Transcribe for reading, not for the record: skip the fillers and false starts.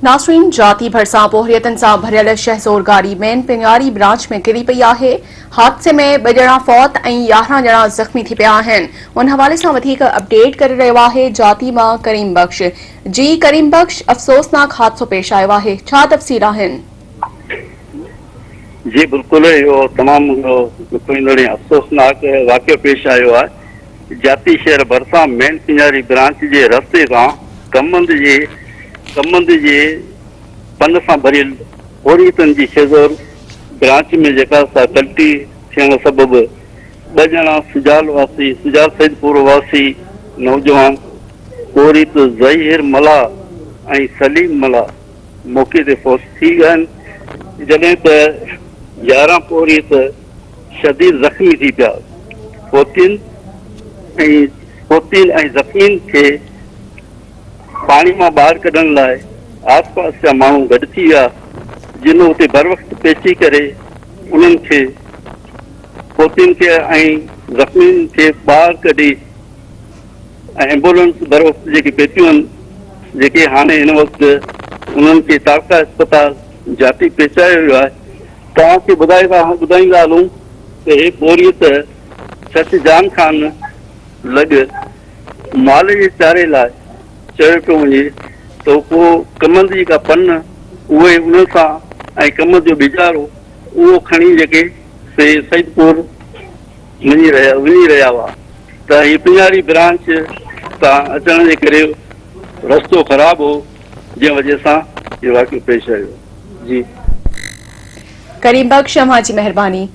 नासरीन, जाती भरसां पोहरियतन सां भरियल शहज़ोर गाड़ी मेन पिंगारी ब्रांच में किरी पई आहे। हादसे में 2 ॼणा फौत ऐं 11 ॼणा ज़ख़्मी थी पिया आहिनि। उन हवाले सां वधीक अपडेट करे रहियो आहे जाती मां करीम बख्श। जी करीम बख्श, अफ़सोसनाक हादसो पेश आयो आहे, छा तफ़सील आहिनि? जी बिल्कुल, यो तमाम अफ़सोसनाक वाक़ियो पेश आयो आहे। जाती शहर भरसां मेन पिंजारी ब्रांच जे रस्ते सां कमंद जे पन सां भरियल पोरियतन जी शहज़ोर ब्रांच में जेका कल्टी थियण सबबि 2 ॼणा सुजाल सैदपुर वासी नौजवान पोरित ज़हीर मला ऐं सलीम मला मौके ते फौत थी विया आहिनि, जॾहिं त 11 पोरित शदीद ज़ख़्मी थी पिया। पोतीन ऐं ज़ख़्मीन खे पानी मां ॿाहिरि कढण लाइ आसपास जा माण्हू गॾु थी विया, जिन उते बर वक़्तु पहुची करे उन्हनि खे पोतीन खे ऐं ज़ख़्मीन खे ॿाहिरि कढी ऐं एम्बुलेंस बर वक़्तु जेके पहुतियूं आहिनि, जेके हाणे हिन वक़्तु उन्हनि खे ताक़ा अस्पताल जाती पहुचायो वियो आहे। तव्हांखे ॿुधाईंदा हलूं त हे बोरियत सच जान खान लॻ माल जे चारे लाइ चयो पियो वञे त को कमंद जी का पन उहे उन सां ऐं कमंद जो बिजारो उहो खणी जेके सैदपुर वञी रहिया हुआ, त हीअ पिंजारी ब्रांच सां अचण जे करे रस्तो ख़राब हो, जंहिं वजह सां इहो वाक़ियो पेश आयो। जी करीम बख्श, अमां जी मेहरबानी।